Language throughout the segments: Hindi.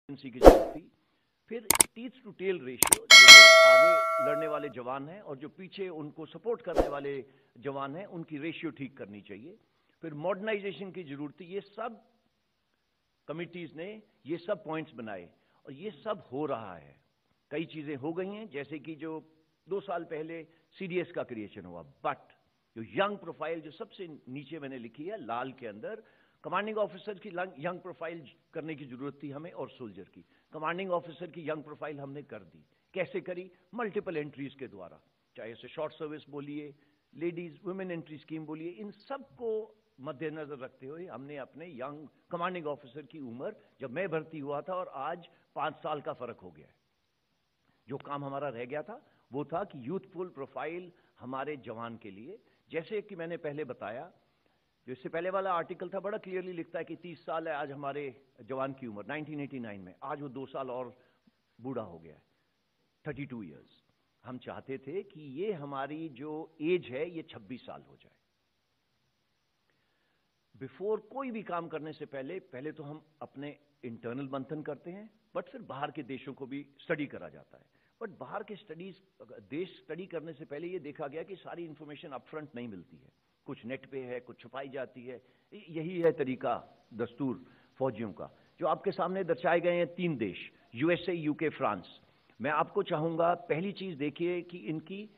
की जरूरत थी। फिर टीथ टू टेल रेशियो, जो आगे लड़ने वाले जवान हैं और जो पीछे उनको सपोर्ट करने वाले जवान हैं, उनकी रेशियो ठीक करनी चाहिए। फिर मॉडर्नाइजेशन की जरूरत थी। ये सब कमिटीज ने ये सब पॉइंट्स बनाए और ये सब हो रहा है। कई चीजें हो गई हैं, जैसे कि जो 2 साल पहले सीडीएस का क्रिएशन हुआ, बट जो यंग प्रोफाइल जो सबसे नीचे मैंने लिखी है लाल के अंदर, कमांडिंग ऑफिसर की यंग प्रोफाइल करने की जरूरत थी हमें, और सोल्जर की। कमांडिंग ऑफिसर की यंग प्रोफाइल हमने कर दी। कैसे करी? मल्टीपल एंट्रीज के द्वारा, चाहे उसे शॉर्ट सर्विस बोलिए, लेडीज वुमेन एंट्री स्कीम बोलिए, इन सबको मद्देनजर रखते हुए हमने अपने यंग कमांडिंग ऑफिसर की उम्र, जब मैं भर्ती हुआ था और आज 5 साल का फर्क हो गया है। जो काम हमारा रह गया था वो था कि यूथफुल प्रोफाइल हमारे जवान के लिए, जैसे कि मैंने पहले बताया, जो इससे पहले वाला आर्टिकल था बड़ा क्लियरली लिखता है कि 30 साल है आज हमारे जवान की उम्र 1989 में, आज वो 2 साल और बूढ़ा हो गया है, 32 ईयर्स। हम चाहते थे कि ये हमारी जो एज है ये 26 साल हो जाए। बिफोर कोई भी काम करने से पहले तो हम अपने इंटरनल मंथन करते हैं, बट फिर बाहर के देशों को भी स्टडी करा जाता है। बट बाहर के देश स्टडी करने से पहले ये देखा गया कि सारी इंफॉर्मेशन अपफ्रंट नहीं मिलती है, कुछ नेट पे है, कुछ छुपाई जाती है। यही है तरीका दस्तूर फौजियों का। जो आपके सामने दर्शाए गए हैं 3 देश, यूएसए, यूके, फ्रांस। मैं आपको चाहूंगा पहली चीज देखिए कि इनकी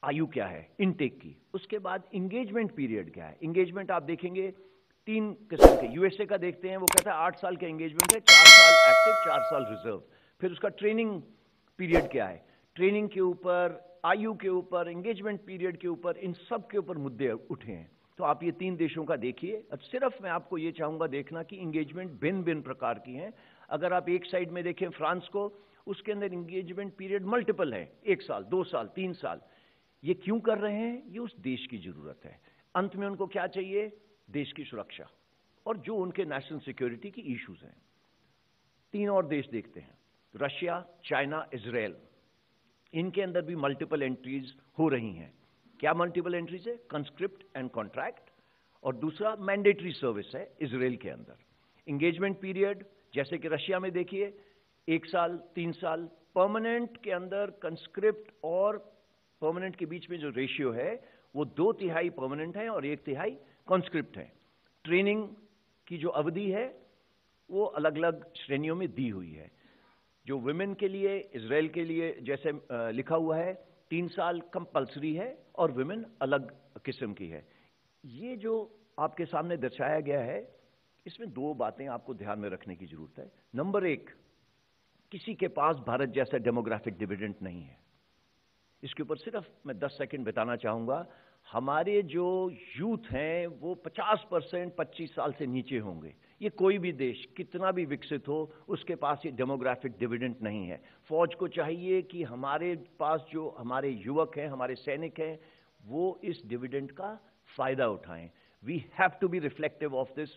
आयु क्या है इनटेक की, उसके बाद इंगेजमेंट पीरियड क्या है। इंगेजमेंट आप देखेंगे 3 किस्म के। यूएसए का देखते हैं, वो कहता है 8 साल का एंगेजमेंट है, 4 साल एक्टिव, 4 साल रिजर्व। फिर उसका ट्रेनिंग पीरियड क्या है, ट्रेनिंग के ऊपर, आयु के ऊपर, एंगेजमेंट पीरियड के ऊपर, इन सब के ऊपर मुद्दे उठे हैं। तो आप ये 3 देशों का देखिए। अब सिर्फ मैं आपको ये चाहूंगा देखना कि इंगेजमेंट भिन्न भिन्न प्रकार की हैं। अगर आप एक साइड में देखें फ्रांस को, उसके अंदर इंगेजमेंट पीरियड मल्टीपल है, 1 साल, 2 साल, 3 साल। ये क्यों कर रहे हैं? ये उस देश की जरूरत है। अंत में उनको क्या चाहिए? देश की सुरक्षा और जो उनके नेशनल सिक्योरिटी की इश्यूज हैं। 3 और देश देखते हैं, रशिया, चाइना, इजराइल। इनके अंदर भी मल्टीपल एंट्रीज हो रही हैं। क्या मल्टीपल एंट्रीज है? कंस्क्रिप्ट एंड कॉन्ट्रैक्ट, और दूसरा मैंडेटरी सर्विस है इजराइल के अंदर। इंगेजमेंट पीरियड जैसे कि रशिया में देखिए 1 साल, 3 साल। परमानेंट के अंदर कंस्क्रिप्ट और परमानेंट के बीच में जो रेशियो है वो 2/3 परमानेंट है और 1/3 कॉन्स्क्रिप्ट है। ट्रेनिंग की जो अवधि है वो अलग अलग श्रेणियों में दी हुई है। जो वुमेन के लिए, इजराइल के लिए जैसे लिखा हुआ है 3 साल कंपल्सरी है और वुमेन अलग किस्म की है। ये जो आपके सामने दर्शाया गया है, इसमें 2 बातें आपको ध्यान में रखने की जरूरत है। नंबर 1, किसी के पास भारत जैसा डेमोग्राफिक डिविडेंड नहीं है। इसके ऊपर सिर्फ मैं 10 सेकंड बिताना चाहूंगा। हमारे जो यूथ हैं वो 50% 25 साल से नीचे होंगे। ये कोई भी देश कितना भी विकसित हो, उसके पास ये डेमोग्राफिक डिविडेंड नहीं है। फौज को चाहिए कि हमारे पास जो हमारे युवक हैं, हमारे सैनिक हैं, वो इस डिविडेंड का फायदा उठाएं। We have to be reflective of this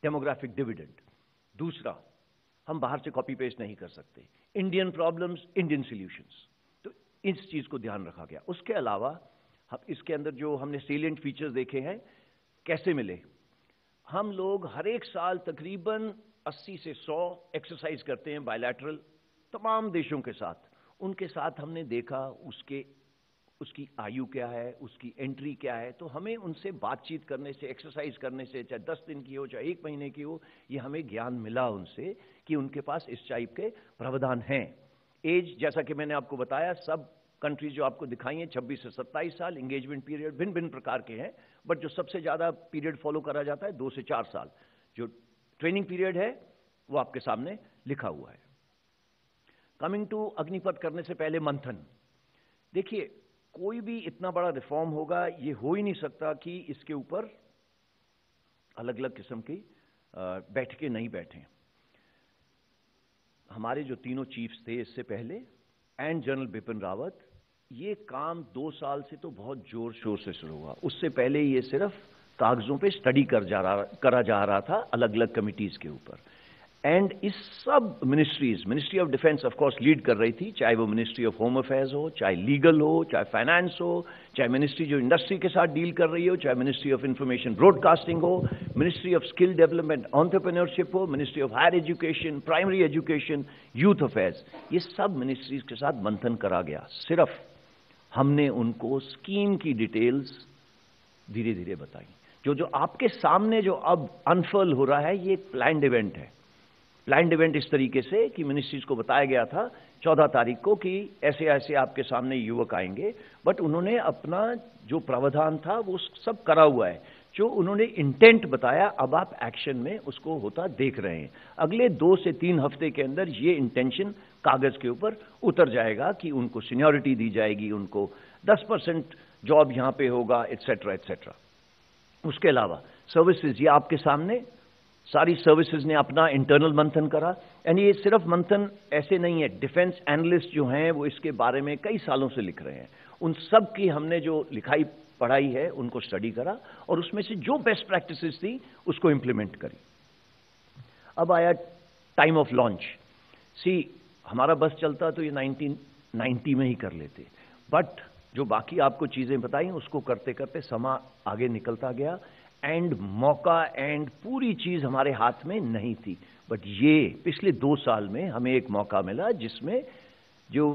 demographic dividend. दूसरा, हम बाहर से कॉपी पेस्ट नहीं कर सकते। इंडियन प्रॉब्लम्स, इंडियन सॉल्यूशंस, तो इस चीज को ध्यान रखा गया। उसके अलावा हम इसके अंदर जो हमने सेलिएंट फीचर्स देखे हैं, कैसे मिले। हम लोग हर एक साल तकरीबन 80 से 100 एक्सरसाइज करते हैं बायलैटरल तमाम देशों के साथ। उनके साथ हमने देखा उसकी आयु क्या है, उसकी एंट्री क्या है। तो हमें उनसे बातचीत करने से, एक्सरसाइज करने से, चाहे 10 दिन की हो, चाहे 1 महीने की हो, ये हमें ज्ञान मिला उनसे कि उनके पास इस टाइप के प्रावधान हैं। एज जैसा कि मैंने आपको बताया, सब कंट्रीज जो आपको दिखाई हैं 26 से 27 साल। एंगेजमेंट पीरियड भिन्न भिन्न प्रकार के हैं, बट जो सबसे ज्यादा पीरियड फॉलो करा जाता है 2 से 4 साल। जो ट्रेनिंग पीरियड है वो आपके सामने लिखा हुआ है। कमिंग टू अग्निपथ करने से पहले मंथन। देखिए, कोई भी इतना बड़ा रिफॉर्म होगा, ये हो ही नहीं सकता कि इसके ऊपर अलग अलग किस्म की बैठकें नहीं बैठें। हमारे जो तीनों चीफ्स थे इससे पहले एंड जनरल बिपिन रावत, ये काम 2 साल से तो बहुत जोर शोर से शुरू हुआ। उससे पहले ये सिर्फ कागजों पे स्टडी करा जा रहा था अलग अलग कमिटीज के ऊपर। एंड इस सब ministry of defence of course lead कर रही थी, चाहे वो मिनिस्ट्री ऑफ होम अफेयर्स हो, चाहे लीगल हो, चाहे फाइनेंस हो, चाहे मिनिस्ट्री जो इंडस्ट्री के साथ डील कर रही हो, चाहे मिनिस्ट्री ऑफ इंफॉर्मेशन ब्रॉडकास्टिंग हो, ministry of skill development entrepreneurship हो, ministry of higher education, primary education, youth affairs, ये सब मिनिस्ट्रीज के साथ मंथन करा गया। सिर्फ हमने उनको स्कीम की डिटेल्स धीरे धीरे बताई। जो आपके सामने जो अब अनफर्ल हो रहा है, ये एक प्लान्ड इवेंट है। प्लान्ड इवेंट इस तरीके से कि मिनिस्ट्रीज को बताया गया था 14 तारीख को कि ऐसे ऐसे आपके सामने युवक आएंगे, बट उन्होंने अपना जो प्रावधान था वो सब करा हुआ है। जो उन्होंने इंटेंट बताया, अब आप एक्शन में उसको होता देख रहे हैं। अगले 2 से 3 हफ्ते के अंदर ये इंटेंशन कागज के ऊपर उतर जाएगा कि उनको सीनियरिटी दी जाएगी, उनको 10% जॉब यहां पे होगा, एटसेट्रा एटसेट्रा। उसके अलावा सर्विसेज, ये आपके सामने सारी सर्विसेज ने अपना इंटरनल मंथन करा। एंड ये सिर्फ मंथन ऐसे नहीं है, डिफेंस एनालिस्ट जो हैं वो इसके बारे में कई सालों से लिख रहे हैं, उन सब की हमने जो लिखाई पढ़ाई है उनको स्टडी करा और उसमें से जो बेस्ट प्रैक्टिसेस थी उसको इंप्लीमेंट करी। अब आया टाइम ऑफ लॉन्च। हमारा बस चलता तो ये 1990 में ही कर लेते, बट जो बाकी आपको चीजें बताई उसको करते करते समय आगे निकलता गया एंड मौका एंड पूरी चीज हमारे हाथ में नहीं थी। बट ये पिछले 2 साल में हमें एक मौका मिला जिसमें जो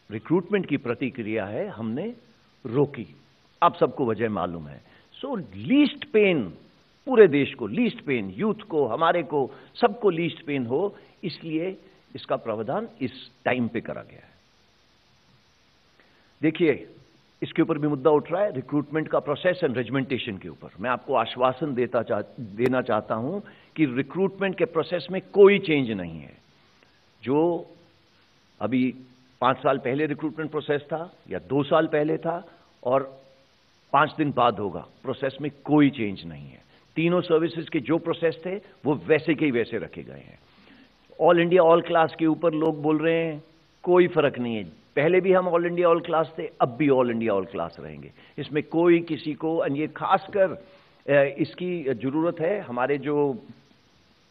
रिक्रूटमेंट की प्रतिक्रिया है हमने रोकी। आप सबको वजह मालूम है। सो लीस्ट पेन पूरे देश को, लीस्ट पेन यूथ को, हमारे को, सबको लीस्ट पेन हो, इसलिए इसका प्रावधान इस टाइम पे करा गया है। देखिए, इसके ऊपर भी मुद्दा उठ रहा है रिक्रूटमेंट का प्रोसेस एंड रेजिमेंटेशन के ऊपर। मैं आपको आश्वासन देना चाहता हूं कि रिक्रूटमेंट के प्रोसेस में कोई चेंज नहीं है। जो अभी 5 साल पहले रिक्रूटमेंट प्रोसेस था या 2 साल पहले था और 5 दिन बाद होगा, प्रोसेस में कोई चेंज नहीं है। तीनों सर्विसेज के जो प्रोसेस थे वो वैसे के ही वैसे रखे गए हैं। ऑल इंडिया ऑल क्लास के ऊपर लोग बोल रहे हैं, कोई फर्क नहीं है। पहले भी हम ऑल इंडिया ऑल क्लास थे, अब भी ऑल इंडिया ऑल क्लास रहेंगे। इसमें कोई किसी को, और ये खासकर इसकी जरूरत है हमारे जो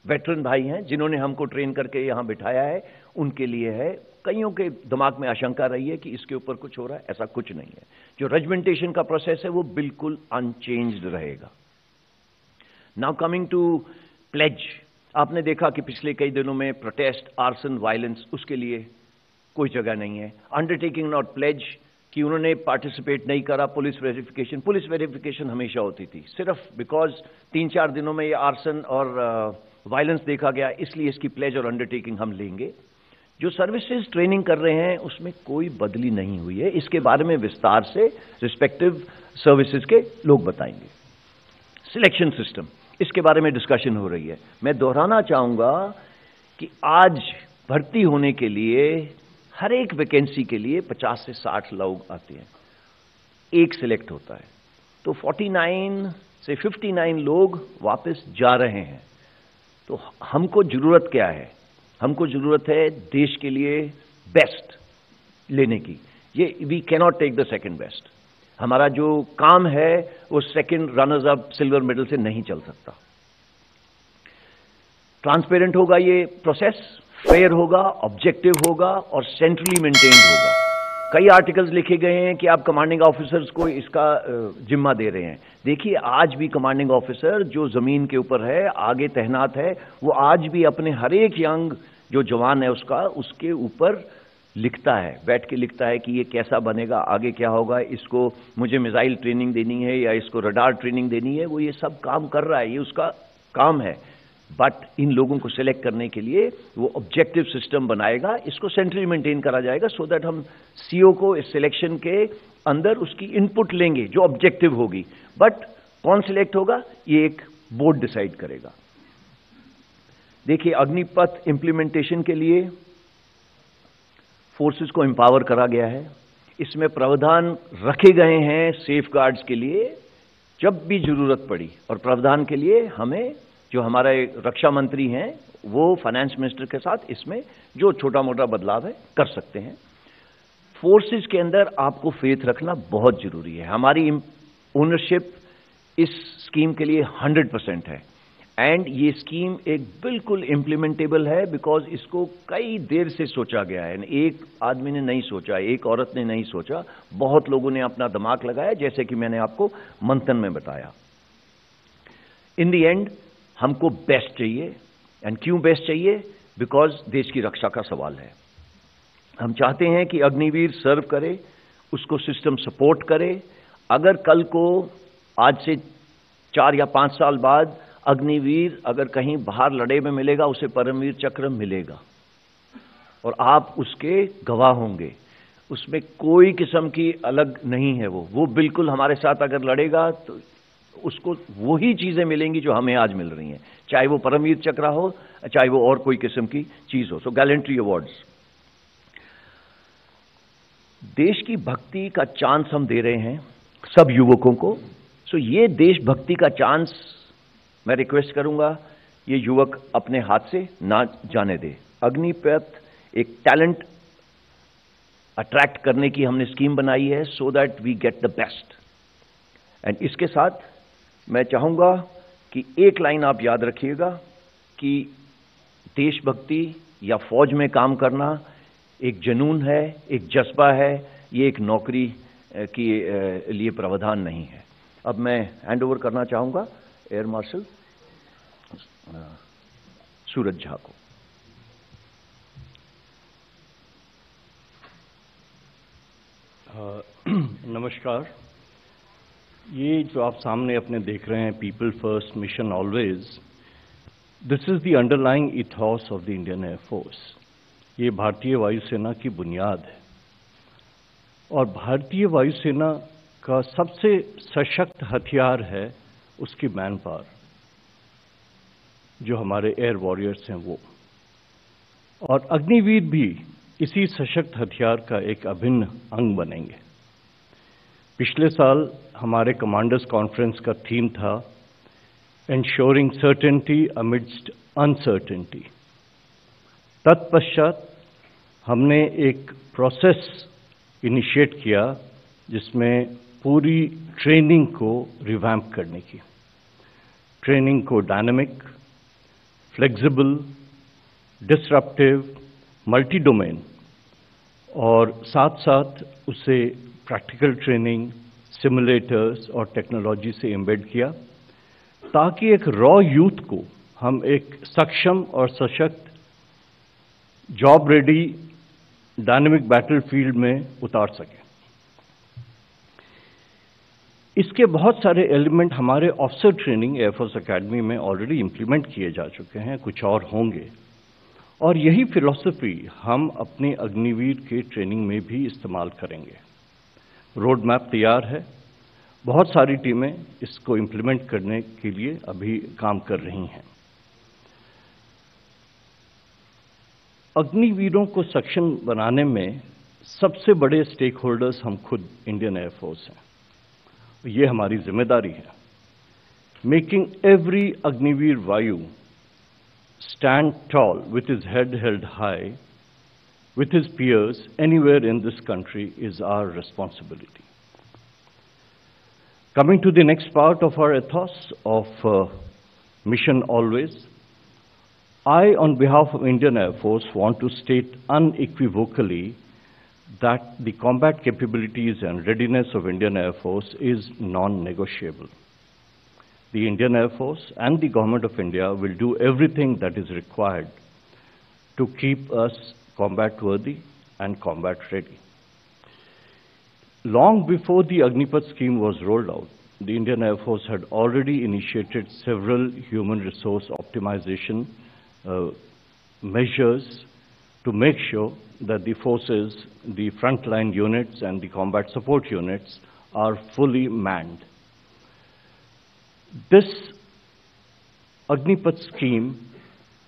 वेटरन भाई हैं जिन्होंने हमको ट्रेन करके यहां बिठाया है, उनके लिए है। कईयों के दिमाग में आशंका रही है कि इसके ऊपर कुछ हो रहा है, ऐसा कुछ नहीं है। जो रेजिमेंटेशन का प्रोसेस है वो बिल्कुल अनचेंज्ड रहेगा। नाउ कमिंग टू प्लेज, आपने देखा कि पिछले कई दिनों में प्रोटेस्ट, आर्सन, वायलेंस, उसके लिए कोई जगह नहीं है। अंडरटेकिंग नॉट प्लेज कि उन्होंने पार्टिसिपेट नहीं करा। पुलिस वेरिफिकेशन हमेशा होती थी, सिर्फ बिकॉज 3-4 दिनों में ये आर्सन और वायलेंस देखा गया, इसलिए इसकी प्लेज और अंडरटेकिंग हम लेंगे। जो सर्विसेज ट्रेनिंग कर रहे हैं उसमें कोई बदली नहीं हुई है। इसके बारे में विस्तार से रिस्पेक्टिव सर्विसेज के लोग बताएंगे। सिलेक्शन सिस्टम, इसके बारे में डिस्कशन हो रही है। मैं दोहराना चाहूंगा कि आज भर्ती होने के लिए हर एक वैकेंसी के लिए 50 से 60 लोग आते हैं, एक सिलेक्ट होता है, तो 49 से 59 लोग वापस जा रहे हैं। तो हमको जरूरत क्या है? हमको जरूरत है देश के लिए बेस्ट लेने की। ये we cannot take the second best. हमारा जो काम है वो second runners up silver medal से नहीं चल सकता। ट्रांसपेरेंट होगा ये प्रोसेस, फेयर होगा, ऑब्जेक्टिव होगा और सेंट्रली मेंटेन्ड होगा। कई आर्टिकल्स लिखे गए हैं कि आप कमांडिंग ऑफिसर्स को इसका जिम्मा दे रहे हैं। देखिए, आज भी कमांडिंग ऑफिसर जो जमीन के ऊपर है, आगे तैनात है, वो आज भी अपने हर एक यंग जो जवान है उसके ऊपर लिखता है, बैठ के लिखता है कि ये कैसा बनेगा, आगे क्या होगा, इसको मुझे मिसाइल ट्रेनिंग देनी है या इसको रडार ट्रेनिंग देनी है। वो ये सब काम कर रहा है, ये उसका काम है। बट इन लोगों को सिलेक्ट करने के लिए वो ऑब्जेक्टिव सिस्टम बनाएगा, इसको सेंट्रली मेंटेन करा जाएगा, सो दैट हम सीओ को इस सिलेक्शन के अंदर उसकी इनपुट लेंगे जो ऑब्जेक्टिव होगी। बट कौन सिलेक्ट होगा ये एक बोर्ड डिसाइड करेगा। देखिए, अग्निपथ इंप्लीमेंटेशन के लिए फोर्सेस को एम्पावर करा गया है। इसमें प्रावधान रखे गए हैं सेफगार्ड्स के लिए जब भी जरूरत पड़ी, और प्रावधान के लिए हमें जो हमारे रक्षा मंत्री हैं वो फाइनेंस मिनिस्टर के साथ इसमें जो छोटा मोटा बदलाव है कर सकते हैं। फोर्सेस के अंदर आपको फेथ रखना बहुत जरूरी है। हमारी ओनरशिप इस स्कीम के लिए 100% है एंड ये स्कीम एक बिल्कुल इम्प्लीमेंटेबल है, बिकॉज इसको कई देर से सोचा गया है। एक आदमी ने नहीं सोचा, एक औरत ने नहीं सोचा, बहुत लोगों ने अपना दिमाग लगाया, जैसे कि मैंने आपको मंथन में बताया। इन द एंड हमको बेस्ट चाहिए। एंड क्यों बेस्ट चाहिए? बिकॉज देश की रक्षा का सवाल है। हम चाहते हैं कि अग्निवीर सर्व करे, उसको सिस्टम सपोर्ट करे। अगर कल को, आज से 4 या 5 साल बाद, अग्निवीर अगर कहीं बाहर लड़े में मिलेगा, उसे परमवीर चक्र मिलेगा और आप उसके गवाह होंगे। उसमें कोई किस्म की अलग नहीं है। वो बिल्कुल हमारे साथ अगर लड़ेगा तो उसको वही चीजें मिलेंगी जो हमें आज मिल रही हैं, चाहे वो परमवीर चक्र हो, चाहे वो और कोई किस्म की चीज हो। सो गैलेंट्री अवार्ड्स, देश की भक्ति का चांस हम दे रहे हैं सब युवकों को। सो ये देशभक्ति का चांस मैं रिक्वेस्ट करूंगा ये युवक अपने हाथ से ना जाने दे। अग्निपथ एक टैलेंट अट्रैक्ट करने की हमने स्कीम बनाई है, so that we get the best. And इसके साथ मैं चाहूंगा कि एक लाइन आप याद रखिएगा कि देशभक्ति या फौज में काम करना एक जुनून है, एक जज्बा है, ये एक नौकरी के लिए प्रावधान नहीं है। अब मैं हैंड ओवर करना चाहूंगा एयर मार्शल सूरज झा को। नमस्कार। ये जो आप सामने अपने देख रहे हैं, people first, mission always, this is the underlying ethos of the Indian air force. ये भारतीय वायुसेना की बुनियाद है और भारतीय वायुसेना का सबसे सशक्त हथियार है उसकी मैन पावर, जो हमारे एयर वॉरियर्स हैं वो। और अग्निवीर भी इसी सशक्त हथियार का एक अभिन्न अंग बनेंगे। पिछले साल हमारे कमांडर्स कॉन्फ्रेंस का थीम था एंश्योरिंग सर्टेनिटी अमिडस्ट अनसर्टेनिटी। तत्पश्चात हमने एक प्रोसेस इनिशिएट किया जिसमें पूरी ट्रेनिंग को रिवैम्प करने की, ट्रेनिंग को dynamic, flexible, disruptive, multi domain और साथ साथ उसे प्रैक्टिकल ट्रेनिंग, सिमुलेटर्स और टेक्नोलॉजी से एम्बेड किया, ताकि एक रॉ यूथ को हम एक सक्षम और सशक्त, जॉब रेडी, डायनेमिक बैटलफील्ड में उतार सकें। इसके बहुत सारे एलिमेंट हमारे ऑफिसर ट्रेनिंग एयरफोर्स एकेडमी में ऑलरेडी इंप्लीमेंट किए जा चुके हैं, कुछ और होंगे। और यही फिलॉसफी हम अपने अग्निवीर के ट्रेनिंग में भी इस्तेमाल करेंगे। रोड मैप तैयार है, बहुत सारी टीमें इसको इंप्लीमेंट करने के लिए अभी काम कर रही हैं। अग्निवीरों को सक्षम बनाने में सबसे बड़े स्टेक होल्डर्स हम खुद इंडियन एयरफोर्स हैं। ये हमारी जिम्मेदारी है। मेकिंग एवरी अग्निवीर वायु stand tall with his head held high with his peers anywhere in this country is our responsibility. Coming to the next part of our ethos of Mission Always, I, on behalf of Indian Air Force, want to state unequivocally that the combat capabilities and readiness of Indian Air Force is non-negotiable. The Indian Air Force and the Government of India will do everything that is required to keep us combat worthy and combat ready. Long before the Agnipath scheme was rolled out, the Indian Air Force had already initiated several human resource optimization measures to make sure that the forces, the frontline units and the combat support units are fully manned. This Agnipath scheme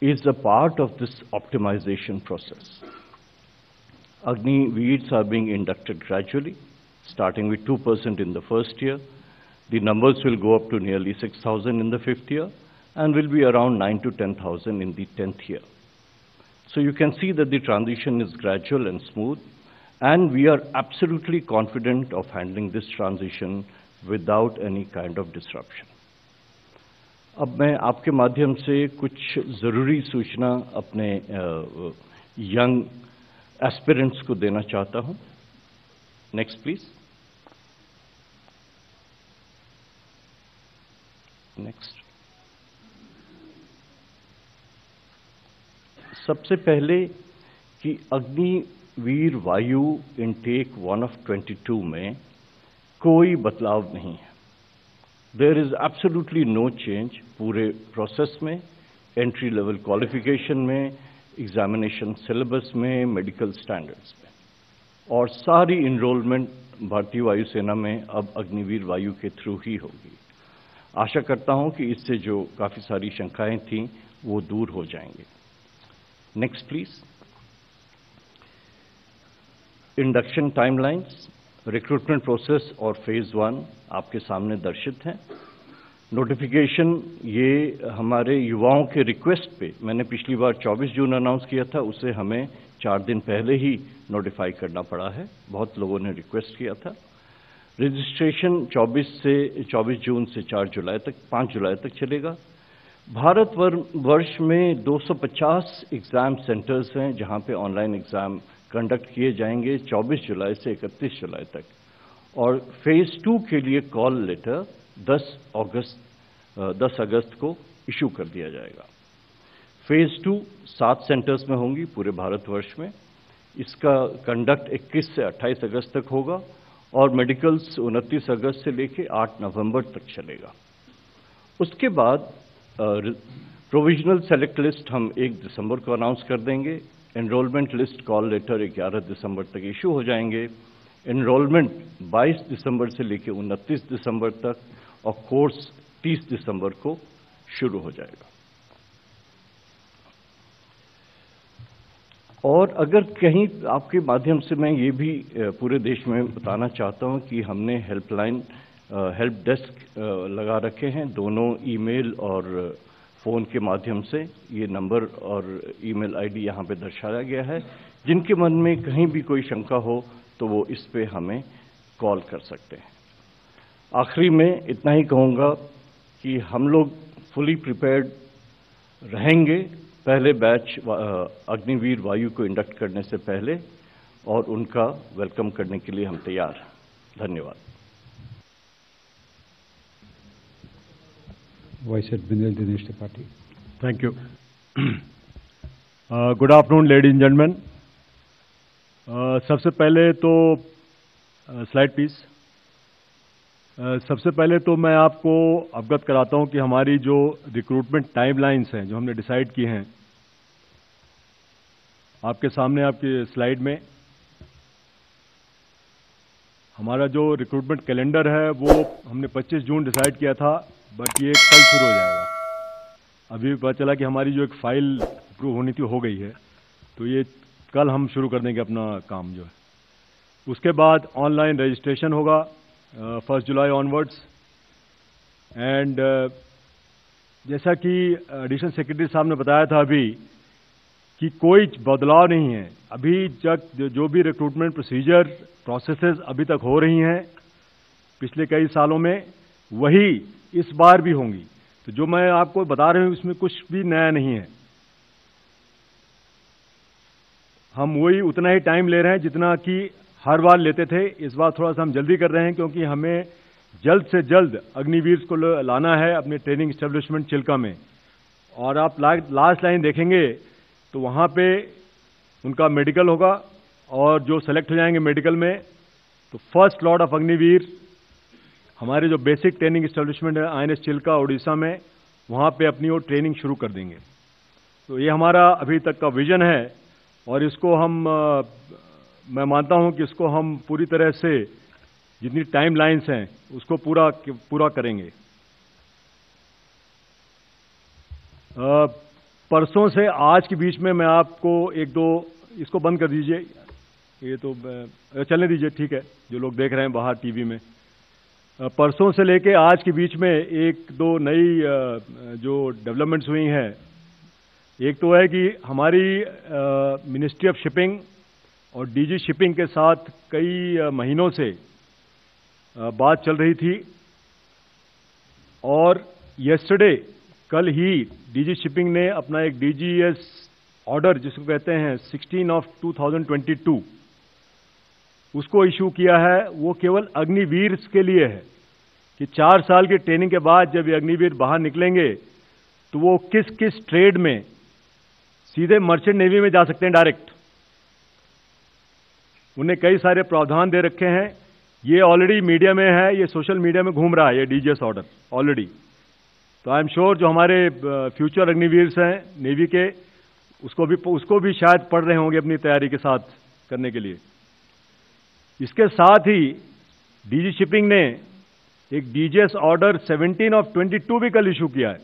is a part of this optimization process. Agniveers are being inducted gradually, starting with 2% in the first year. The numbers will go up to nearly 6,000 in the 5th year and will be around 9,000 to 10,000 in the 10th year. So you can see that the transition is gradual and smooth, and we are absolutely confident of handling this transition without any kind of disruption. अब मैं आपके माध्यम से कुछ ज़रूरी सूचना अपने यंग एस्पिरेंट्स को देना चाहता हूं। Next please. नेक्स्ट। सबसे पहले कि अग्निवीर वायु इनटेक 1 of 22 में कोई बदलाव नहीं है। There is absolutely no change पूरे प्रोसेस में, एंट्री लेवल क्वालिफिकेशन में, एग्जामिनेशन सिलेबस में, मेडिकल स्टैंडर्ड्स में, और सारी इनरोलमेंट भारतीय वायुसेना में अब अग्निवीर वायु के थ्रू ही होगी। आशा करता हूं कि इससे जो काफी सारी शंकाएं थीं वो दूर हो जाएंगे। Next please. Induction timelines, recruitment process और फेज 1 आपके सामने दर्शित हैं। नोटिफिकेशन ये हमारे युवाओं के रिक्वेस्ट पे, मैंने पिछली बार 24 जून अनाउंस किया था, उसे हमें 4 दिन पहले ही नोटिफाई करना पड़ा है। बहुत लोगों ने रिक्वेस्ट किया था। रजिस्ट्रेशन 24 जून से 5 जुलाई तक चलेगा। भारतवर्ष में 250 एग्जाम सेंटर्स हैं जहां पे ऑनलाइन एग्जाम कंडक्ट किए जाएंगे 24 जुलाई से 31 जुलाई तक, और फेज 2 के लिए कॉल लेटर 10 अगस्त को इशू कर दिया जाएगा। फेज 2 7 सेंटर्स में होंगी पूरे भारतवर्ष में। इसका कंडक्ट 21 से 28 अगस्त तक होगा और मेडिकल्स 29 अगस्त से लेकर 8 नवंबर तक चलेगा। उसके बाद प्रोविजनल सेलेक्ट लिस्ट हम 1 दिसंबर को अनाउंस कर देंगे। एनरोलमेंट लिस्ट कॉल लेटर 11 दिसंबर तक इशू हो जाएंगे। एनरोलमेंट 22 दिसंबर से लेकर 29 दिसंबर तक, और कोर्स 30 दिसंबर को शुरू हो जाएगा। और अगर कहीं आपके माध्यम से मैं ये भी पूरे देश में बताना चाहता हूं कि हमने हेल्पलाइन, हेल्प डेस्क लगा रखे हैं, दोनों ईमेल और फ़ोन के माध्यम से। ये नंबर और ईमेल आईडी यहाँ पे दर्शाया गया है। जिनके मन में कहीं भी कोई शंका हो तो वो इस पे हमें कॉल कर सकते हैं। आखिरी में इतना ही कहूँगा कि हम लोग फुली प्रिपेयर्ड रहेंगे पहले बैच अग्निवीर वायु को इंडक्ट करने से पहले, और उनका वेलकम करने के लिए हम तैयार हैं। धन्यवाद। Vice Admiral Dinesh Tripathi. Thank you. Good afternoon, ladies and gentlemen. सबसे पहले तो स्लाइड प्लीज। सबसे पहले तो मैं आपको अवगत कराता हूं कि हमारी जो रिक्रूटमेंट टाइमलाइंस हैं जो हमने डिसाइड की हैं, आपके सामने आपकी स्लाइड में हमारा जो रिक्रूटमेंट कैलेंडर है वो हमने 25 जून डिसाइड किया था, बट ये कल शुरू हो जाएगा। अभी पता चला कि हमारी जो एक फाइल अप्रूव होनी थी हो गई है, तो ये कल हम शुरू कर देंगे अपना काम जो है। उसके बाद ऑनलाइन रजिस्ट्रेशन होगा 1 जुलाई ऑनवर्ड्स। एंड जैसा कि एडिशनल सेक्रेटरी साहब ने बताया था अभी कि कोई बदलाव नहीं है। अभी तक जो भी रिक्रूटमेंट प्रोसीजर प्रोसेसेस अभी तक हो रही हैं पिछले कई सालों में, वही इस बार भी होंगी। तो जो मैं आपको बता रहा हूं इसमें कुछ भी नया नहीं है। हम वही उतना ही टाइम ले रहे हैं जितना कि हर बार लेते थे। इस बार थोड़ा सा हम जल्दी कर रहे हैं क्योंकि हमें जल्द से जल्द अग्निवीर को लाना है अपने ट्रेनिंग एस्टेब्लिशमेंट चिल्का में। और आप लास्ट लाइन देखेंगे तो वहां पे उनका मेडिकल होगा, और जो सेलेक्ट हो जाएंगे मेडिकल में तो फर्स्ट लॉर्ड ऑफ अग्निवीर हमारे जो बेसिक ट्रेनिंग एस्टेब्लिशमेंट है INS चिल्का उड़ीसा में, वहां पे अपनी वो ट्रेनिंग शुरू कर देंगे। तो ये हमारा अभी तक का विजन है, और इसको मैं मानता हूं कि इसको हम पूरी तरह से जितनी टाइम लाइन्स हैं उसको पूरा करेंगे। परसों से आज के बीच में मैं आपको इसको बंद कर दीजिए, ये तो चलने दीजिए, ठीक है, जो लोग देख रहे हैं बाहर टीवी में। परसों से लेके आज के बीच में 1-2 नई जो डेवलपमेंट्स हुई हैं। एक तो है कि हमारी मिनिस्ट्री ऑफ शिपिंग और DG शिपिंग के साथ कई महीनों से बात चल रही थी, और यस्टरडे कल ही डीजी शिपिंग ने अपना एक डीजीएस ऑर्डर जिसको कहते हैं 16/2022 उसको इशू किया है। वो केवल अग्निवीर के लिए है कि 4 साल की ट्रेनिंग के बाद जब ये अग्निवीर बाहर निकलेंगे तो वो किस किस ट्रेड में सीधे मर्चेंट नेवी में जा सकते हैं डायरेक्ट। उन्हें कई सारे प्रावधान दे रखे हैं। ये ऑलरेडी मीडिया में है, ये सोशल मीडिया में घूम रहा है ये डीजीएस ऑर्डर ऑलरेडी। तो आई एम श्योर जो हमारे फ्यूचर अग्निवीर्स हैं नेवी के उसको भी शायद पढ़ रहे होंगे अपनी तैयारी के साथ करने के लिए। इसके साथ ही डीजी शिपिंग ने एक डीजीएस ऑर्डर 17/22 भी कल इशू किया है।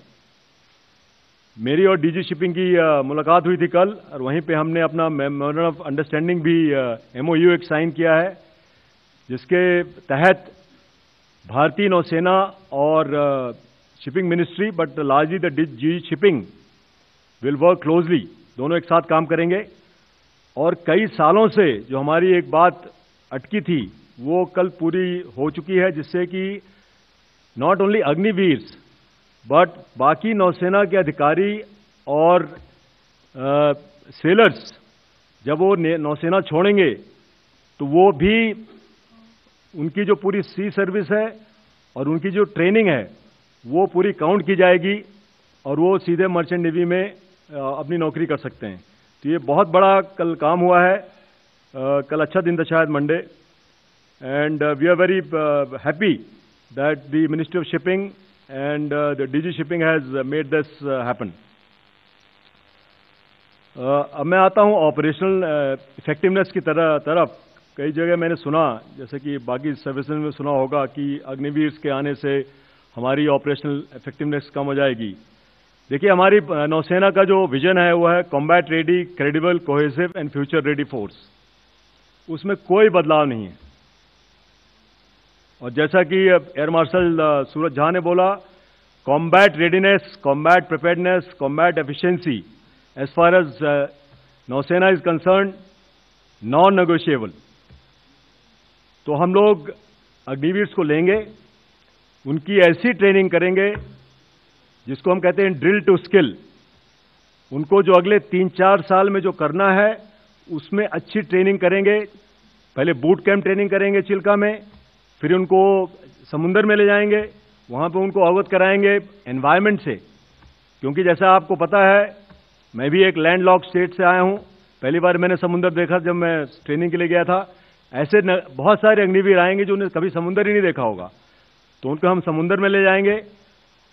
मेरी और डीजी शिपिंग की मुलाकात हुई थी कल और वहीं पे हमने अपना मेमोरेंडम ऑफ अंडरस्टैंडिंग भी MOU एक साइन किया है, जिसके तहत भारतीय नौसेना और shipping ministry but largely the DG shipping will work closely, दोनों एक साथ काम करेंगे। और कई सालों से जो हमारी एक बात अटकी थी वो कल पूरी हो चुकी है, जिससे कि नॉट ओनली अग्निवीर्स बट बाकी नौसेना के अधिकारी और सेलर्स जब वो नौसेना छोड़ेंगे तो वो भी उनकी जो पूरी सी सर्विस है और उनकी जो ट्रेनिंग है वो पूरी काउंट की जाएगी और वो सीधे मर्चेंट नेवी में अपनी नौकरी कर सकते हैं। तो ये बहुत बड़ा कल काम हुआ है। कल अच्छा दिन था शायद Monday, and we are very happy that the ministry of shipping and the DG Shipping has made this happen. अब मैं आता हूं ऑपरेशनल इफेक्टिवनेस की तरफ। कई जगह मैंने सुना, जैसे कि बाकी सर्विसेज में सुना होगा कि अग्निवीर के आने से हमारी ऑपरेशनल इफेक्टिवनेस कम हो जाएगी। देखिए, हमारी नौसेना का जो विजन है वो है combat ready, credible, cohesive and future ready force. उसमें कोई बदलाव नहीं है। और जैसा कि एयर मार्शल सूरज झा ने बोला, combat readiness, combat preparedness, combat efficiency as far as नौसेना इज कंसर्न नॉन नेगोशिएबल। तो हम लोग अग्निवीर्स को लेंगे, उनकी ऐसी ट्रेनिंग करेंगे जिसको हम कहते हैं ड्रिल टू स्किल। उनको जो अगले 3-4 साल में जो करना है उसमें अच्छी ट्रेनिंग करेंगे। पहले बूट कैंप ट्रेनिंग करेंगे चिल्का में, फिर उनको समुंदर में ले जाएंगे, वहां पे उनको अवगत कराएंगे एनवायरनमेंट से। क्योंकि जैसा आपको पता है, मैं भी एक लैंडलॉक्ड स्टेट से आया हूं। पहली बार मैंने समुंदर देखा जब मैं ट्रेनिंग के लिए गया था। ऐसे बहुत सारे अग्निवीर आएंगे जो उन्हें कभी समुंदर ही नहीं देखा होगा, तो उनको हम समुंदर में ले जाएंगे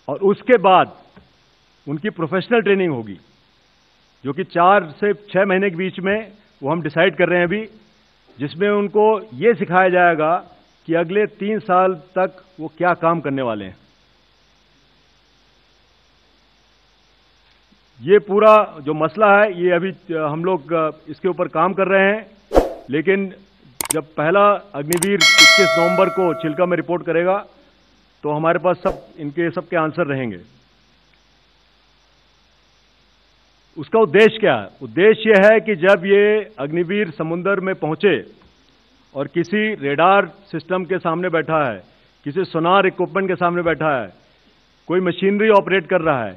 और उसके बाद उनकी प्रोफेशनल ट्रेनिंग होगी, जो कि 4 से 6 महीने के बीच में वो हम डिसाइड कर रहे हैं अभी, जिसमें उनको ये सिखाया जाएगा कि अगले 3 साल तक वो क्या काम करने वाले हैं। ये पूरा जो मसला है ये अभी हम लोग इसके ऊपर काम कर रहे हैं, लेकिन जब पहला अग्निवीर 21 नवंबर को चिल्का में रिपोर्ट करेगा तो हमारे पास सबके आंसर रहेंगे। उसका उद्देश्य क्या है? उद्देश्य यह है कि जब ये अग्निवीर समुद्र में पहुंचे और किसी रेडार सिस्टम के सामने बैठा है, किसी सोनार इक्विपमेंट के सामने बैठा है, कोई मशीनरी ऑपरेट कर रहा है,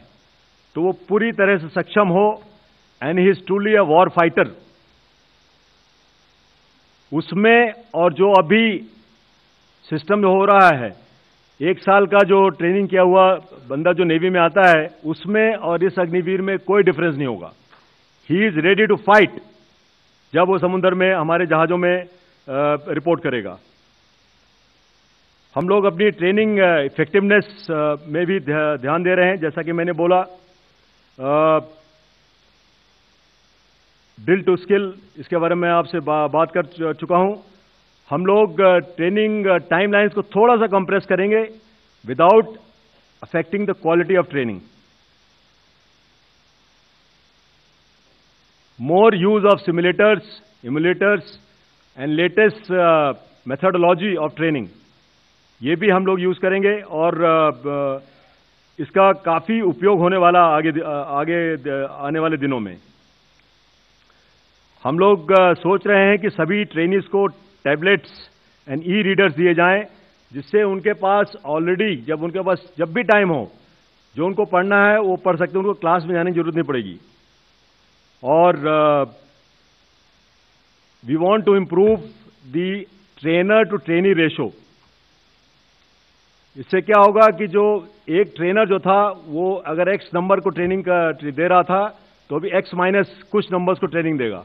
तो वो पूरी तरह से सक्षम हो and he is truly a war fighter. उसमें और जो अभी सिस्टम हो रहा है, 1 साल का जो ट्रेनिंग किया हुआ बंदा जो नेवी में आता है, उसमें और इस अग्निवीर में कोई डिफरेंस नहीं होगा। He is ready to fight जब वो समुद्र में हमारे जहाजों में रिपोर्ट करेगा। हम लोग अपनी ट्रेनिंग इफेक्टिवनेस में भी ध्यान दे रहे हैं। जैसा कि मैंने बोला, ड्रिल टू स्किल, इसके बारे में आपसे बात कर चुका हूं। हम लोग ट्रेनिंग टाइमलाइंस को थोड़ा सा कंप्रेस करेंगे without affecting the quality of training. More use of simulators, emulators and latest methodology of training, ये भी हम लोग यूज करेंगे और इसका काफी उपयोग होने वाला आगे आने वाले दिनों में। हम लोग सोच रहे हैं कि सभी ट्रेनीज को टैबलेट्स एंड ई रीडर्स दिए जाएं, जिससे उनके पास ऑलरेडी जब भी टाइम हो जो उनको पढ़ना है वो पढ़ सकते हैं, उनको क्लास में जाने की जरूरत नहीं पड़ेगी। और we want to improve the trainer to trainee ratio. इससे क्या होगा कि जो एक ट्रेनर जो था वो अगर एक्स नंबर को ट्रेनिंग का दे रहा था तो अभी एक्स माइनस कुछ नंबर्स को ट्रेनिंग देगा,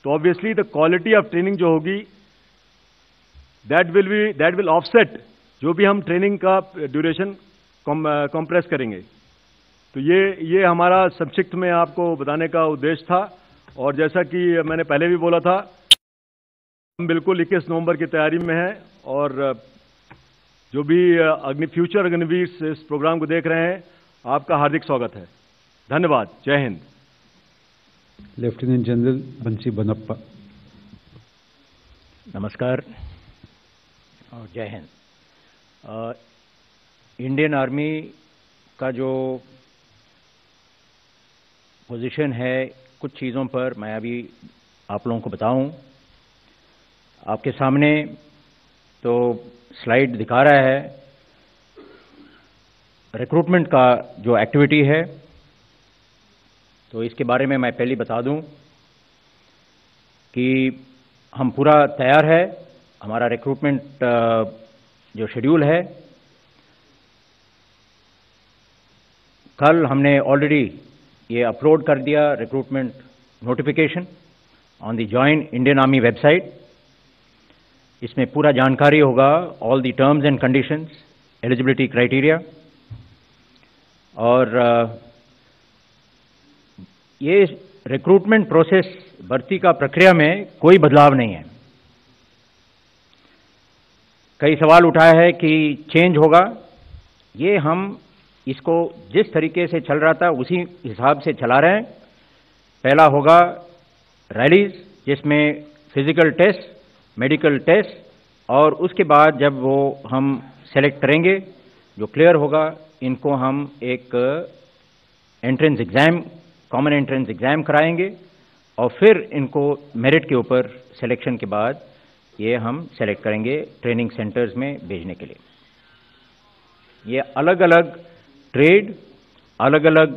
तो obviously the quality of training जो होगी दैट विल ऑफसेट जो भी हम ट्रेनिंग का ड्यूरेशन कंप्रेस करेंगे। तो ये हमारा संक्षिप्त में आपको बताने का उद्देश्य था। और जैसा कि मैंने पहले भी बोला था, हम बिल्कुल 21 नवंबर की तैयारी में हैं और जो भी फ्यूचर अग्निवीर इस प्रोग्राम को देख रहे हैं, आपका हार्दिक स्वागत है। धन्यवाद। जय हिंद। लेफ्टिनेंट जनरल बंसी बनप्पा। नमस्कार और जय हिंद। इंडियन आर्मी का जो पोजीशन है, कुछ चीज़ों पर मैं अभी आप लोगों को बताऊं। आपके सामने तो स्लाइड दिखा रहा है रिक्रूटमेंट का जो एक्टिविटी है, तो इसके बारे में मैं पहले बता दूं कि हम पूरा तैयार है। हमारा रिक्रूटमेंट जो शेड्यूल है, कल हमने ऑलरेडी ये अपलोड कर दिया recruitment notification on the join Indian army website. इसमें पूरा जानकारी होगा, all the terms and conditions, eligibility criteria, और ये रिक्रूटमेंट प्रोसेस, भर्ती का प्रक्रिया में कोई बदलाव नहीं है। कई सवाल उठाया है कि चेंज होगा, ये हम इसको जिस तरीके से चल रहा था उसी हिसाब से चला रहे हैं। पहला होगा रैलीज, जिसमें फिजिकल टेस्ट, मेडिकल टेस्ट, और उसके बाद जब वो हम सेलेक्ट करेंगे, जो क्लियर होगा, इनको हम एक entrance exam, common entrance exam कराएंगे और फिर इनको मेरिट के ऊपर सिलेक्शन के बाद ये हम सेलेक्ट करेंगे ट्रेनिंग सेंटर्स में भेजने के लिए। ये अलग अलग ट्रेड, अलग अलग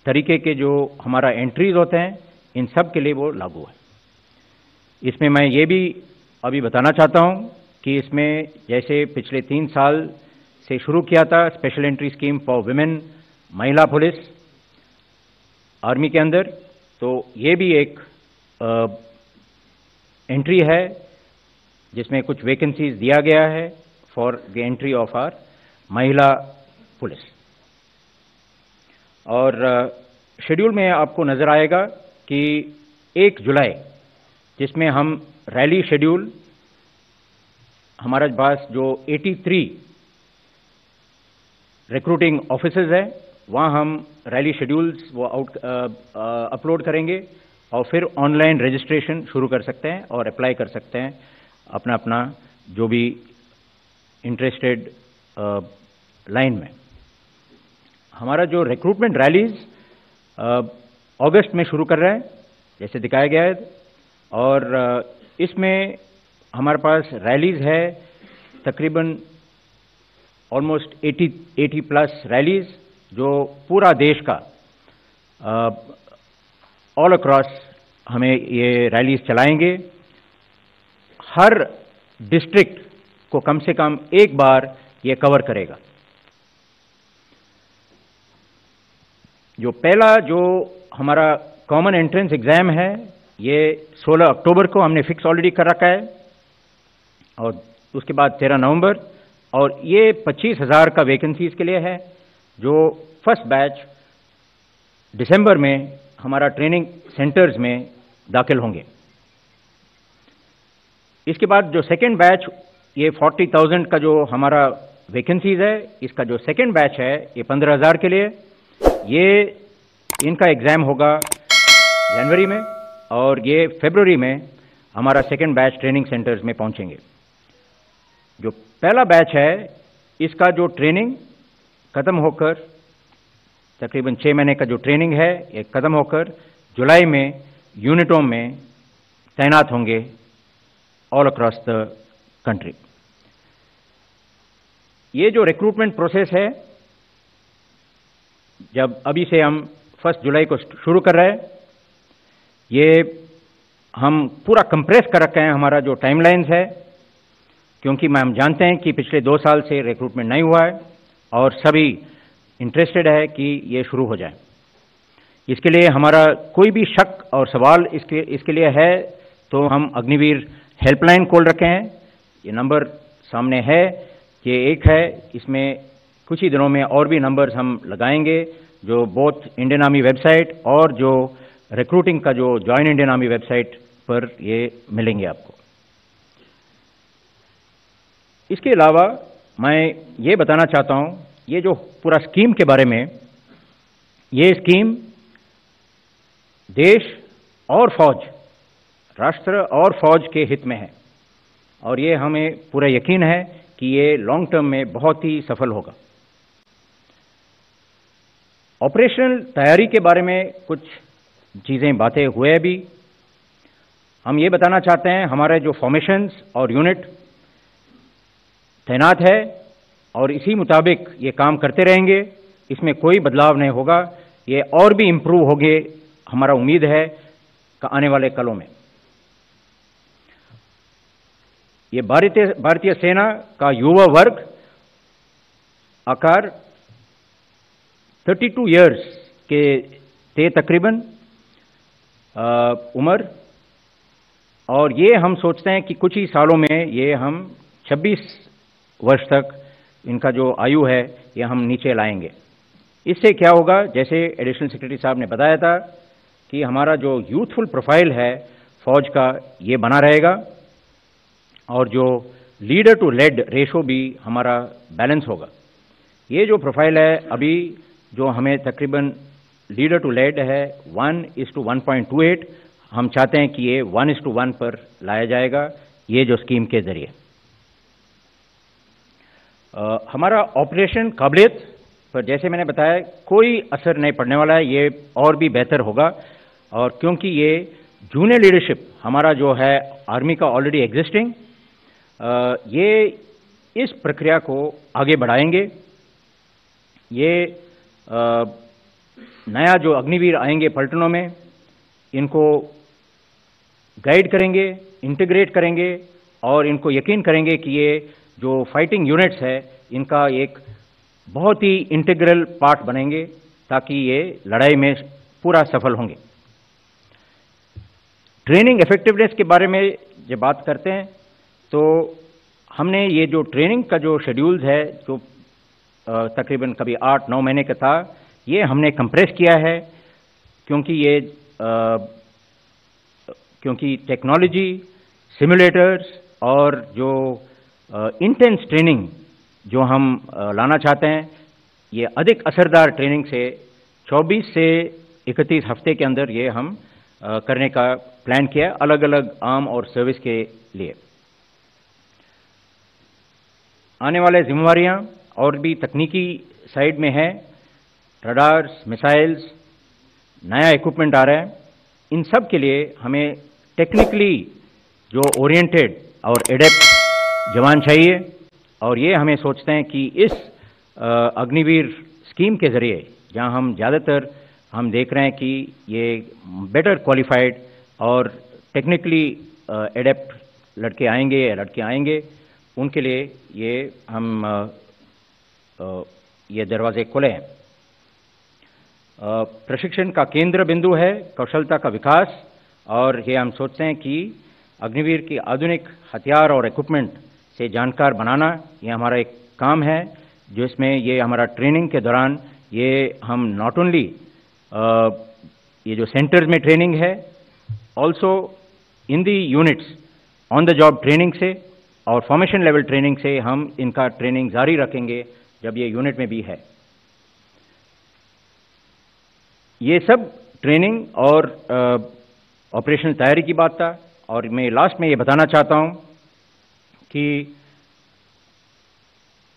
तरीके के जो हमारा एंट्रीज होते हैं, इन सब के लिए वो लागू है। इसमें मैं ये भी अभी बताना चाहता हूं कि इसमें जैसे पिछले 3 साल से शुरू किया था special entry scheme for women, महिला पुलिस आर्मी के अंदर, तो ये भी एक एंट्री है जिसमें कुछ वैकेंसीज दिया गया है for the entry of our महिला पुलिस। और शेड्यूल में आपको नजर आएगा कि 1 जुलाई, जिसमें हम रैली शेड्यूल, हमारे पास जो 83 रिक्रूटिंग ऑफिसर्स है, वहाँ हम रैली शेड्यूल्स वो अपलोड करेंगे और फिर ऑनलाइन रजिस्ट्रेशन शुरू कर सकते हैं और अप्लाई कर सकते हैं अपना अपना जो भी इंटरेस्टेड लाइन में। हमारा जो रिक्रूटमेंट रैलीज अगस्त में शुरू कर रहे हैं, जैसे दिखाया गया है, और इसमें हमारे पास रैलीज है तकरीबन ऑलमोस्ट 80 प्लस रैलीज, जो पूरा देश का ऑल अक्रॉस हमें ये रैलीज चलाएंगे। हर डिस्ट्रिक्ट को कम से कम एक बार ये कवर करेगा। जो पहला जो हमारा कॉमन एंट्रेंस एग्जाम है, ये 16 अक्टूबर को हमने फिक्स ऑलरेडी कर रखा है, और उसके बाद 13 नवंबर, और ये 25,000 का वैकेंसीज के लिए है। जो फर्स्ट बैच दिसंबर में हमारा ट्रेनिंग सेंटर्स में दाखिल होंगे। इसके बाद जो सेकेंड बैच, ये 40,000 का जो हमारा वैकेंसीज है, इसका जो सेकेंड बैच है ये 15,000 के लिए, ये इनका एग्जाम होगा जनवरी में, और ये फरवरी में हमारा सेकेंड बैच ट्रेनिंग सेंटर्स में पहुंचेंगे। जो पहला बैच है, इसका जो ट्रेनिंग खत्म होकर, तकरीबन 6 महीने का जो ट्रेनिंग है, ये खत्म होकर जुलाई में यूनिटों में तैनात होंगे ऑल अक्रॉस द कंट्री। ये जो रिक्रूटमेंट प्रोसेस है, जब अभी से हम 1 जुलाई को शुरू कर रहे हैं, ये हम पूरा कंप्रेस कर रखे हैं हमारा जो टाइमलाइंस है, क्योंकि हम जानते हैं कि पिछले 2 साल से रिक्रूटमेंट नहीं हुआ है और सभी इंटरेस्टेड है कि ये शुरू हो जाए। इसके लिए हमारा कोई भी शक और सवाल इसके लिए है तो हम अग्निवीर हेल्पलाइन खोल रखे हैं। ये नंबर सामने है, ये एक है, इसमें कुछ ही दिनों में और भी नंबर्स हम लगाएंगे जो बोथ इंडियन आर्मी वेबसाइट और जो रिक्रूटिंग का जो जॉइन इंडियन आर्मी वेबसाइट पर ये मिलेंगे आपको। इसके अलावा मैं ये बताना चाहता हूं, ये जो पूरा स्कीम के बारे में, ये स्कीम देश और फौज, राष्ट्र और फौज के हित में है और ये हमें पूरा यकीन है कि ये लॉन्ग टर्म में बहुत ही सफल होगा। ऑपरेशनल तैयारी के बारे में कुछ बातें हुए अभी। हम ये बताना चाहते हैं, हमारे जो फॉर्मेशंस और यूनिट तैनात है और इसी मुताबिक ये काम करते रहेंगे, इसमें कोई बदलाव नहीं होगा। ये और भी इम्प्रूव होंगे, हमारा उम्मीद है आने वाले कलों में। ये भारतीय सेना का युवा वर्ग आकार 32 इयर्स के थे तकरीबन उम्र, और ये हम सोचते हैं कि कुछ ही सालों में ये हम 26 वर्ष तक इनका जो आयु है ये हम नीचे लाएंगे। इससे क्या होगा, जैसे एडिशनल सेक्रेटरी साहब ने बताया था कि हमारा जो यूथफुल प्रोफाइल है फौज का ये बना रहेगा और जो लीडर टू लेड रेशो भी हमारा बैलेंस होगा। ये जो प्रोफाइल है अभी जो हमें तकरीबन लीडर टू लेड है 1:1.28, हम चाहते हैं कि ये 1:1 पर लाया जाएगा ये जो स्कीम के जरिए। हमारा ऑपरेशन काबिलियत पर जैसे मैंने बताया कोई असर नहीं पड़ने वाला है, ये और भी बेहतर होगा। और क्योंकि ये जूनियर लीडरशिप हमारा जो है आर्मी का ऑलरेडी एग्जिस्टिंग, ये इस प्रक्रिया को आगे बढ़ाएंगे। ये नया जो अग्निवीर आएंगे पलटनों में, इनको गाइड करेंगे, इंटीग्रेट करेंगे और इनको यकीन करेंगे कि ये जो फाइटिंग यूनिट्स है इनका एक बहुत ही इंटीग्रल पार्ट बनेंगे ताकि ये लड़ाई में पूरा सफल होंगे। ट्रेनिंग इफेक्टिवनेस के बारे में जब बात करते हैं तो हमने ये जो ट्रेनिंग का जो शेड्यूल्स है जो तकरीबन कभी 8-9 महीने का था, ये हमने कंप्रेस किया है क्योंकि टेक्नोलॉजी, सिमुलेटर्स और जो इंटेंस ट्रेनिंग जो हम लाना चाहते हैं, ये अधिक असरदार ट्रेनिंग से 24 से 31 हफ्ते के अंदर ये हम करने का प्लान किया अलग अलग आर्म और सर्विस के लिए। आने वाले जिम्मेवारियां और भी तकनीकी साइड में है, रडार्स, मिसाइल्स, नया इक्विपमेंट आ रहा है। इन सब के लिए हमें टेक्निकली जो ओरिएंटेड और एडेप्ट जवान चाहिए और ये हमें सोचते हैं कि इस अग्निवीर स्कीम के जरिए जहां हम ज़्यादातर हम देख रहे हैं कि ये बेटर क्वालिफाइड और टेक्निकली एडेप्ट लड़के आएंगे या लड़के आएंगे, उनके लिए ये हम ये दरवाजे खोले हैं। प्रशिक्षण का केंद्र बिंदु है कौशलता का विकास, और ये हम सोचते हैं कि अग्निवीर की आधुनिक हथियार और इक्विपमेंट से जानकार बनाना ये हमारा एक काम है, जो इसमें ये हमारा ट्रेनिंग के दौरान ये हम नॉट ओनली ये जो सेंटर्स में ट्रेनिंग है, also in the units on the job training से और फॉर्मेशन लेवल ट्रेनिंग से हम इनका ट्रेनिंग जारी रखेंगे जब ये यूनिट में भी है। ये सब ट्रेनिंग और ऑपरेशनल तैयारी की बात था। और मैं लास्ट में ये बताना चाहता हूं कि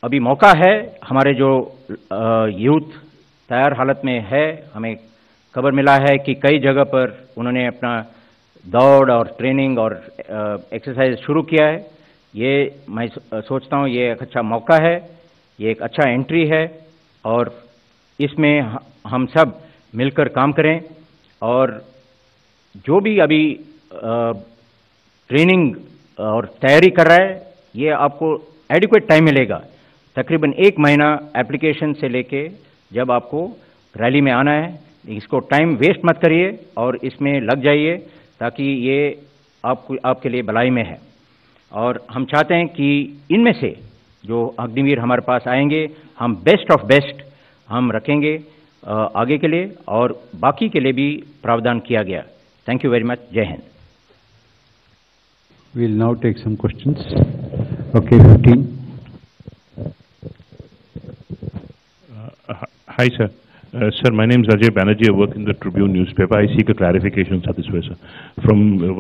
अभी मौका है, हमारे जो यूथ तैयार हालत में है, हमें खबर मिला है कि कई जगह पर उन्होंने अपना दौड़ और ट्रेनिंग और एक्सरसाइज शुरू किया है। ये मैं सोचता हूँ ये एक अच्छा मौका है, ये एक अच्छा एंट्री है और इसमें हम सब मिलकर काम करें और जो भी अभी ट्रेनिंग और तैयारी कर रहा है, ये आपको एडिक्वेट टाइम मिलेगा, तकरीबन 1 महीना एप्लीकेशन से लेके जब आपको रैली में आना है। इसको टाइम वेस्ट मत करिए और इसमें लग जाइए, ताकि ये आपके लिए भलाई में है। और हम चाहते हैं कि इनमें से जो अग्निवीर हमारे पास आएंगे, हम बेस्ट ऑफ बेस्ट हम रखेंगे आगे के लिए, और बाकी के लिए भी प्रावधान किया गया। Thank you very much. जय Hind. We'll now take some questions. Okay, 15. Hi, sir. Sir, my name is Ajay Banerjee. I work in the Tribune newspaper. I seek a clarification, Satisway, sir.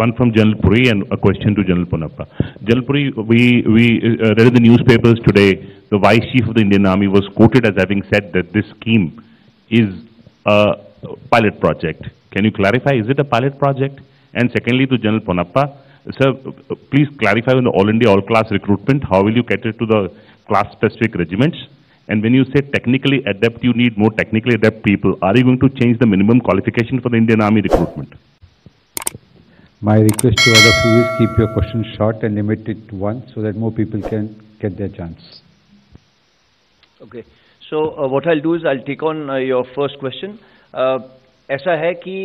One from General Puri and a question to General Ponappa. General Puri, we read in the newspapers today, the Vice Chief of the Indian Army was quoted as having said that this scheme is a pilot project. Can you clarify, is it a pilot project? And secondly, to General Ponappa, sir, please clarify on the All India All-Class recruitment, how will you cater to the class-specific regiments? And when you say technically adept, you need more technically adept people. Are you going to change the minimum qualification for the Indian Army recruitment? My request to all of you is keep your questions short and limit it to one so that more people can get their chance. Okay. So what I'll do is I'll take on your first question. ऐसा है कि